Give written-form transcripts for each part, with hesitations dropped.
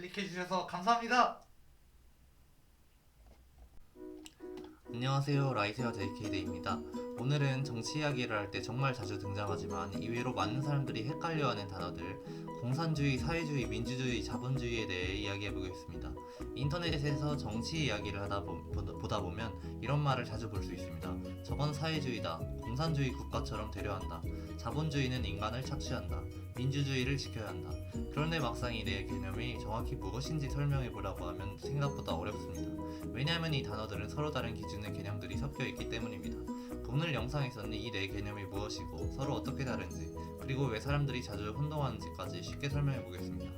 클릭해주셔서 감사합니다. 안녕하세요, 라이세어 JK데이입니다. 오늘은 정치 이야기를 할 때 정말 자주 등장하지만 의외로 많은 사람들이 헷갈려하는 단어들 공산주의, 사회주의, 민주주의, 자본주의에 대해 이야기해보겠습니다. 인터넷에서 정치 이야기를 보다 보면 이런 말을 자주 볼 수 있습니다. 저건 사회주의다, 공산주의 국가처럼 되려한다, 자본주의는 인간을 착취한다, 민주주의를 지켜야 한다. 그런데 막상 이 네 개념이 정확히 무엇인지 설명해보라고 하면 생각보다 어렵습니다. 왜냐하면 이 단어들은 서로 다른 기준의 개념들이 섞여 있기 때문입니다. 오늘 영상에서는 이 네 개념이 무엇이고 서로 어떻게 다른지, 그리고 왜 사람들이 자주 혼동하는지까지 쉽게 설명해 보겠습니다.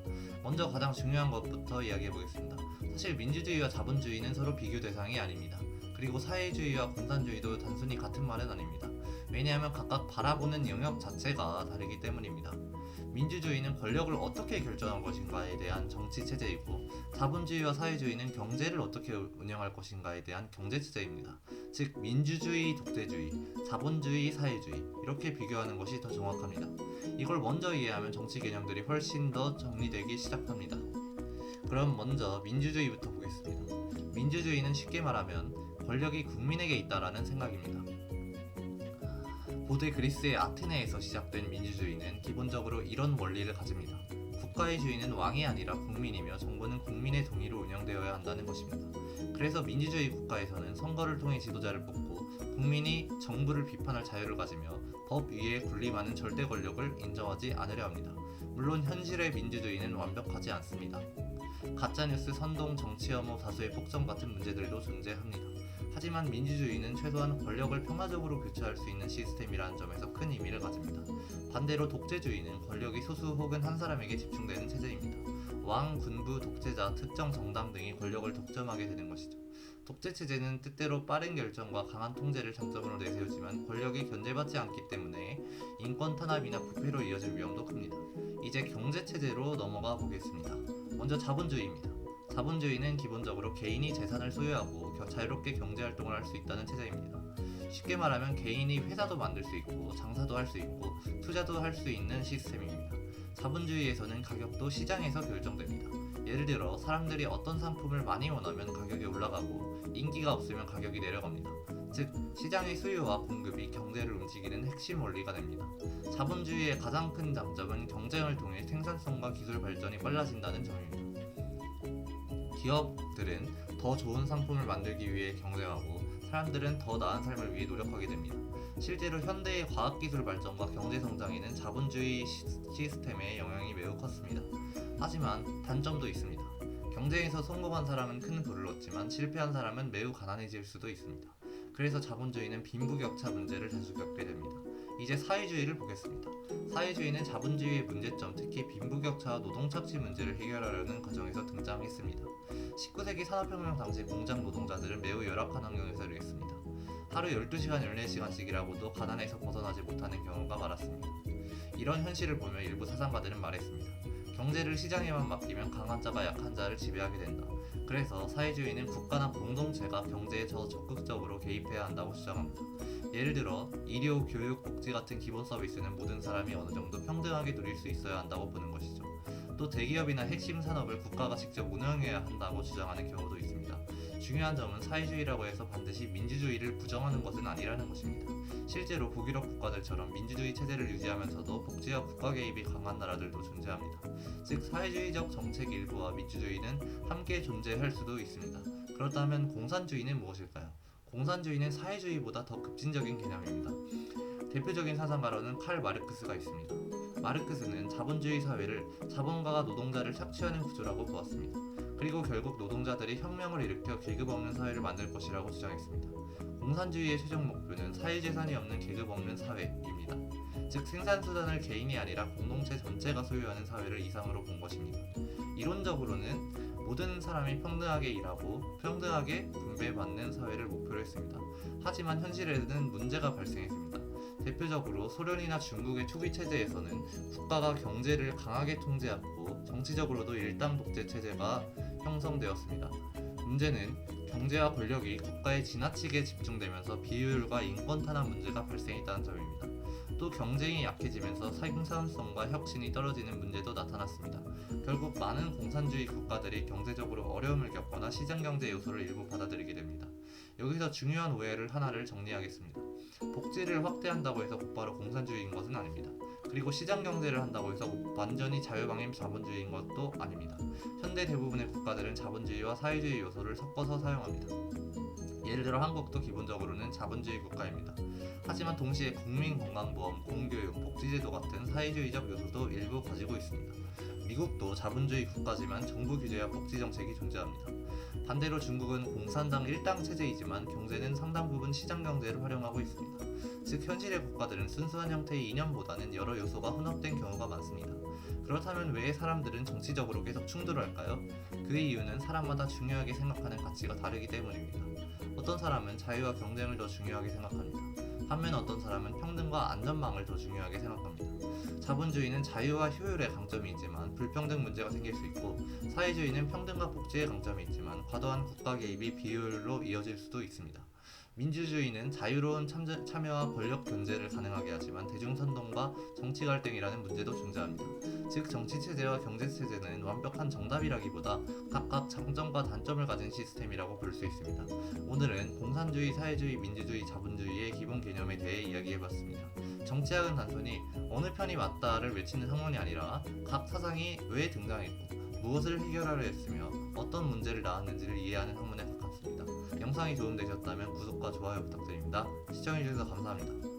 먼저 가장 중요한 것부터 이야기해 보겠습니다. 사실 민주주의와 자본주의는 서로 비교 대상이 아닙니다. 그리고 사회주의와 공산주의도 단순히 같은 말은 아닙니다. 왜냐하면 각각 바라보는 영역 자체가 다르기 때문입니다. 민주주의는 권력을 어떻게 결정할 것인가에 대한 정치 체제이고, 자본주의와 사회주의는 경제를 어떻게 운영할 것인가에 대한 경제 체제입니다. 즉 민주주의, 독재주의, 자본주의, 사회주의 이렇게 비교하는 것이 더 정확합니다. 이걸 먼저 이해하면 정치 개념들이 훨씬 더 정리되기 시작합니다. 그럼 먼저 민주주의부터 보겠습니다. 민주주의는 쉽게 말하면 권력이 국민에게 있다라는 생각입니다. 고대 그리스의 아테네에서 시작된 민주주의는 기본적으로 이런 원리를 가집니다. 국가의 주인은 왕이 아니라 국민이며 정부는 국민의 동의로 운영되어야 한다는 것입니다. 그래서 민주주의 국가에서는 선거를 통해 지도자를 뽑고 국민이 정부를 비판할 자유를 가지며 법 위에 군림하는 절대 권력을 인정하지 않으려 합니다. 물론 현실의 민주주의는 완벽하지 않습니다. 가짜뉴스, 선동, 정치 혐오, 다수의 폭정 같은 문제들도 존재합니다. 하지만 민주주의는 최소한 권력을 평화적으로 교체할 수 있는 시스템이라는 점에서 큰 의미를 가집니다. 반대로 독재주의는 권력이 소수 혹은 한 사람에게 집중되는 체제입니다. 왕, 군부, 독재자, 특정 정당 등이 권력을 독점하게 되는 것이죠. 독재 체제는 때때로 빠른 결정과 강한 통제를 장점으로 내세우지만 권력이 견제받지 않기 때문에 인권 탄압이나 부패로 이어질 위험도 큽니다. 이제 경제 체제로 넘어가 보겠습니다. 먼저 자본주의입니다. 자본주의는 기본적으로 개인이 재산을 소유하고 자유롭게 경제활동을 할 수 있다는 체제입니다. 쉽게 말하면 개인이 회사도 만들 수 있고 장사도 할 수 있고 투자도 할 수 있는 시스템입니다. 자본주의에서는 가격도 시장에서 결정됩니다. 예를 들어 사람들이 어떤 상품을 많이 원하면 가격이 올라가고 인기가 없으면 가격이 내려갑니다. 즉 시장의 수요와 공급이 경제를 움직이는 핵심 원리가 됩니다. 자본주의의 가장 큰 장점은 경쟁을 통해 생산성과 기술 발전이 빨라진다는 점입니다. 기업들은 더 좋은 상품을 만들기 위해 경쟁하고 사람들은 더 나은 삶을 위해 노력하게 됩니다. 실제로 현대의 과학기술 발전과 경제성장에는 자본주의 시스템의 영향이 매우 컸습니다. 하지만 단점도 있습니다. 경쟁에서 성공한 사람은 큰 부를 얻지만 실패한 사람은 매우 가난해질 수도 있습니다. 그래서 자본주의는 빈부격차 문제를 자주 겪게 됩니다. 이제 사회주의를 보겠습니다. 사회주의는 자본주의의 문제점, 특히 빈부격차와 노동착취 문제를 해결하려는 과정에서 등장했습니다. 19세기 산업혁명 당시 공장 노동자들은 매우 열악한 환경에서 일했습니다. 하루 12시간, 14시간씩 일하고도 가난에서 벗어나지 못하는 경우가 많았습니다. 이런 현실을 보며 일부 사상가들은 말했습니다. 경제를 시장에만 맡기면 강한 자가 약한 자를 지배하게 된다. 그래서 사회주의는 국가나 공동체가 경제에 더 적극적으로 개입해야 한다고 주장합니다. 예를 들어 의료, 교육, 복지 같은 기본 서비스는 모든 사람이 어느 정도 평등하게 누릴 수 있어야 한다고 보는 것이죠. 또 대기업이나 핵심 산업을 국가가 직접 운영해야 한다고 주장하는 경우도 있습니다. 중요한 점은 사회주의라고 해서 반드시 민주주의를 부정하는 것은 아니라는 것입니다. 실제로 북유럽 국가들처럼 민주주의 체제를 유지하면서도 복지와 국가 개입이 강한 나라들도 존재합니다. 즉 사회주의적 정책 일부와 민주주의는 함께 존재할 수도 있습니다. 그렇다면 공산주의는 무엇일까요? 공산주의는 사회주의보다 더 급진적인 개념입니다. 대표적인 사상가로는 칼 마르크스가 있습니다. 마르크스는 자본주의 사회를 자본가가 노동자를 착취하는 구조라고 보았습니다. 그리고 결국 노동자들이 혁명을 일으켜 계급 없는 사회를 만들 것이라고 주장했습니다. 공산주의의 최종 목표는 사회재산이 없는 계급 없는 사회입니다. 즉 생산수단을 개인이 아니라 공동체 전체가 소유하는 사회를 이상으로 본 것입니다. 이론적으로는 모든 사람이 평등하게 일하고 평등하게 분배받는 사회를 목표로 했습니다. 하지만 현실에는 문제가 발생했습니다. 대표적으로 소련이나 중국의 초기 체제에서는 국가가 경제를 강하게 통제하고 정치적으로도 일당 독재 체제가 형성되었습니다. 문제는 경제와 권력이 국가에 지나치게 집중되면서 비효율과 인권 탄압 문제가 발생했다는 점입니다. 또 경쟁이 약해지면서 생산성과 혁신이 떨어지는 문제도 나타났습니다. 결국 많은 공산주의 국가들이 경제적으로 어려움을 겪거나 시장경제 요소를 일부 받아들이게 됩니다. 여기서 중요한 오해를 하나를 정리하겠습니다. 복지를 확대한다고 해서 곧바로 공산주의인 것은 아닙니다. 그리고 시장경제를 한다고 해서 완전히 자유방임 자본주의인 것도 아닙니다. 현대 대부분의 국가들은 자본주의와 사회주의 요소를 섞어서 사용합니다. 예를 들어 한국도 기본적으로는 자본주의 국가입니다. 하지만 동시에 국민건강보험, 공교육, 복지제도 같은 사회주의적 요소도 일부 가지고 있습니다. 미국도 자본주의 국가지만 정부 규제와 복지 정책이 존재합니다. 반대로 중국은 공산당 1당 체제이지만 경제는 상당 부분 시장 경제를 활용하고 있습니다. 즉 현실의 국가들은 순수한 형태의 이념보다는 여러 요소가 혼합된 경우가 많습니다. 그렇다면 왜 사람들은 정치적으로 계속 충돌할까요? 그 이유는 사람마다 중요하게 생각하는 가치가 다르기 때문입니다. 어떤 사람은 자유와 경쟁을 더 중요하게 생각합니다. 반면 어떤 사람은 평등과 안전망을 더 중요하게 생각합니다. 자본주의는 자유와 효율의 강점이 있지만 불평등 문제가 생길 수 있고, 사회주의는 평등과 복지의 강점이 있지만 과도한 국가 개입이 비효율로 이어질 수도 있습니다. 민주주의는 자유로운 참여와 권력 견제를 가능하게 하지만 대중선동과 정치 갈등이라는 문제도 존재합니다. 즉 정치체제와 경제체제는 완벽한 정답이라기보다 각각 장점과 단점을 가진 시스템이라고 볼 수 있습니다. 오늘은 공산주의, 사회주의, 민주주의, 자본주의의 기본 개념에 대해 이야기해봤습니다. 정치학은 단순히 어느 편이 맞다를 외치는 학문이 아니라 각 사상이 왜 등장했고 무엇을 해결하려 했으며 어떤 문제를 낳았는지를 이해하는 학문에 가깝습니다. 영상이 도움되셨다면 구독과 좋아요 부탁드립니다. 시청해주셔서 감사합니다.